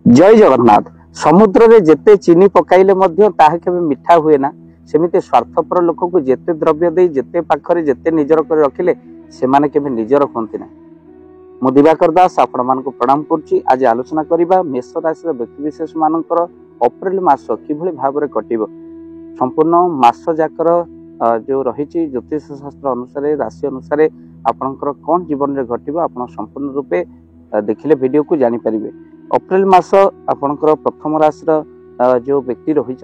जय जगन्नाथ। समुद्र रे जेते चीनी पकाइले मध्य ताहा केबे मिठा हुए ना। सेमिते स्वार्थपर लोक को जेते द्रव्य दे जेते पाखरे जेते निजर कर रखिले से माने केबे निजर होंती ना। मु दिवाकर दास आपण मान को प्रणाम करछि। आज आलोचना करिबा मेष राशि व्यक्ति विशेष मानकर अप्रैल मास किभଳି भाबरे कटिबो। संपूर्ण मास जाकर जो रहिछि ज्योतिष शास्त्र अनुसार राशि अनुसार आपनकर कोन जीवन रे घटिबो आपण संपूर्ण रूपे देखिले वीडियो को जानि परिबे। अप्रैल मास आपनकर प्रथम राशि जो व्यक्ति रही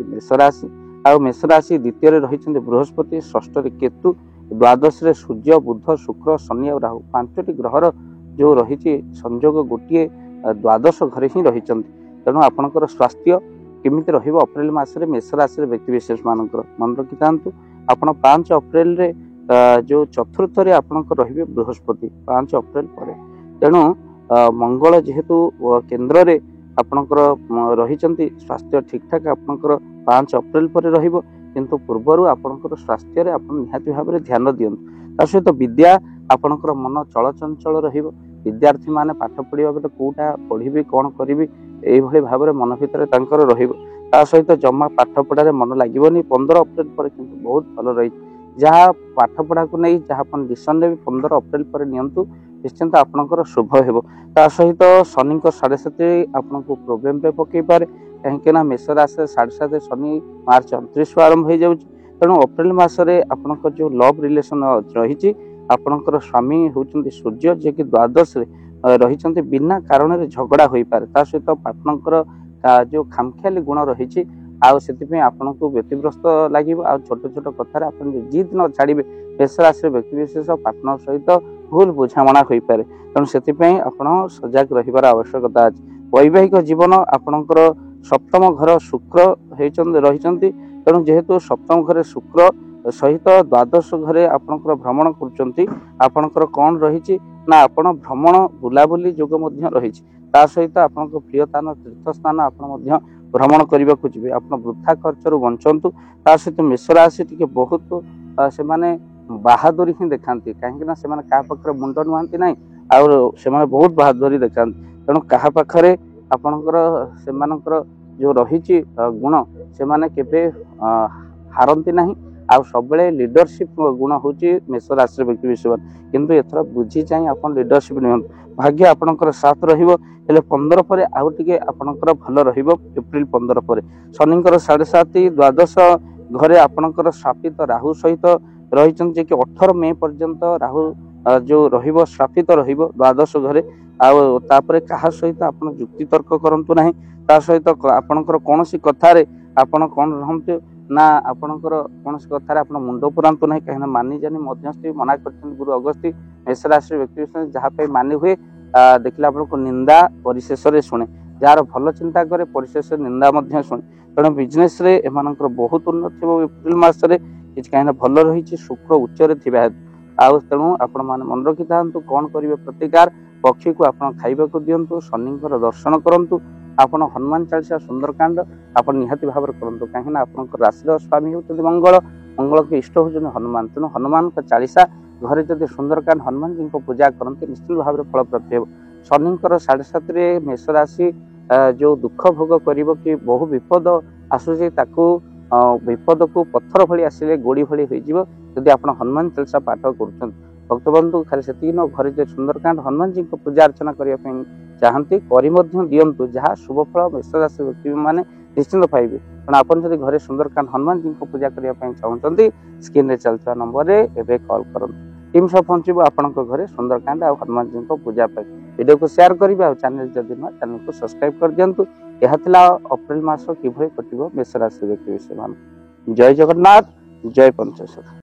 मेष राशि आ मेष राशि द्वितीय रही बृहस्पति षष्ठ केतु द्वादश रे सूर्य बुध शुक्र शनि और राहु पांचटी ग्रहर जो रही संजोग गोटे द्वादश घरे ही रही। तेणु आपनकर स्वास्थ्य केमिति रहिबो अप्रैल मास मेष राशि व्यक्ति विशेष मानकर मन रखि थांतु। आपण 5 अप्रैल रे जो चतुर्थ रे आपनकर रहिबे बृहस्पति 5 अप्रैल पर। तेणु मंगल जेहेतु केन्द्र रे आपनकर रहिचंती स्वास्थ्य ठीक ठाक आपनकर 5 अप्रैल पर रहिबो। किंतु पूर्वरु आपनकर स्वास्थ्य रे आपण निहाती भाबरे ध्यान दियंतु। ता सहित विद्या आपनकर मन चलचंचल रहिबो। विद्यार्थी माने पाठ पढिबा बेले कोटा पढिबी कोन करिवि एई भली भाबरे मन भितर तांकर रहिबो। ता सहित जम्मा पाठ पढारे मन लागिबोनी। 15 अप्रैल पर किंतु बहुत भलो रही। जहा पाठ पढा को नै जहा अपन डिसीजन ने 15 अप्रैल पर नियंतु निश्चिंत आपनकर शुभ हेबो। ता सहित शनि को 7.5 आपनको प्रॉब्लम पे पकई पारे कहीं ना मेष राशि 7.5 शनि मार्च 29 आरंभ हो जाउछि। तेणु अप्रैल मासरे आपनकर जो लव रिलेशन रही आपनकर स्वामी होउचंती सूर्य जे कि द्वादश रे रहिचंती बिना कारण रे झगड़ा होई पारे। ता सहित आपनकर जो खामख्याली गुण रही आउ से आपको व्यतिग्रस्त लगे आ छोट छोट कथार आप जिद न छाड़े मेष राशि व्यक्ति विशेष पार्टनर सहित भूल बुझामणा हो पारे। तेणु से आप सजग रही आवश्यकता अच्छे। वैवाहिक जीवन आपणकर सप्तम घर शुक्र रही। तेणु जेहेतु सप्तम घर शुक्र सहित द्वादश घरे आपणकर भ्रमण कर कौन रही ना आपण भ्रमण बुलाबुली जोग रही। ता सहित आप प्रिय स्थान तीर्थ स्थान आप भ्रमण करने को जी आप वृथा खर्च रू बंचतु। ता सहित मेष राशि टी बहुत से बहादुरी ही देखती कहीं क्या पाखे मुंड नुहति ना से बहुत बहादुरी देखती। तेणु क्या पाखे आपणकर से जो रही गुण से केवे हारती ना आ सब लीडरशिप गुण हूँ मेष राशि व्यक्ति विशेष। किंतु एथर बुझी चाहिए आप लीडरशिप नियंतु। भाग्य आपणकर साथ रहिबो। 15 पर आउ टिके आपणकर भल रहिबो। एप्रिल 15 पर शनिकर 7.5 द्वादश घरे आपणकर स्थापित राहु सहित रही कि 18 मई पर्यंत राहु जो रहिबो स्थापित रहिबो द्वादश घरे। आउ तापरे कहा सहित आपण जुक्ति तर्क करंतु नाही। ता सहित आपणकर कोनोसी कथारे आपण कोन रहंतु ना आपणकर कोनोसी कथारे आपण मुंड पुरांतु नाही। कहिना मानी जानी मध्यस्थी मना करछन गुरु अगस्ती मेष राशि व्यक्ति जहाँ पे मानी हुए देखिले आपको निंदा परिशेष रे शुणे जार भल चिंता करे परिशेष निंदा मध्य शुणे। तेणु बिजनेस रे एमानकर बहुत उन्नति हो एप्रिल मास रे किछ कहिना भल रही शुक्र उच्च रे थिबा आउ। तेणु आपण माने मन रखि थांतु कोन करिवे प्रतिकार पक्षी को आपण खाइबा को दियंतु शनिकर दर्शन करंतु। आपण हनुमान चालीसा सुंदरकांड आपण निहाती भावर करंतु कहीं आपनकर राशि स्वामी होते मंगल मंगल के इष्ट होते हनुमान। तेणु हनुमान का चालीसा घरे जब सुंदरकांड हनुमान जी को पूजा करते निश्चित भाव में फलप्रद हो। शनिकर 7.5 मेष राशि जो दुख भोग कर बहु विपद आसूसी विपद को पत्थर भली आसिले गोड़ी भली होदी आप हनुमान चालीसा पाठ कर भक्त बंधु खाली से घरे जो सुंदरकांड हनुमान जी को पूजा अर्चना करने चाहती दिंतु जहाँ शुभ फल मेष राशि व्यक्ति मैंने निश्चिंत पाइबे। तेणु आपन जब घरे सुंदरकांड हनुमान जी को पूजा करने चाहते स्क्रीन रे चलता नंबर रे एबे कॉल करन टीम सब पहुंचबो आपनक घरे सुंदरकांड आ हनुमान जी को पूजा पाई। वीडियो को शेयर करिबे आ चैनल जदि न चैनल को सब्सक्राइब कर दियंतु। यह थिला अप्रैल मास किभଳି कटिबो मेष राशि व्यक्ति विषय मान। जय जगन्नाथ जय पंचशत।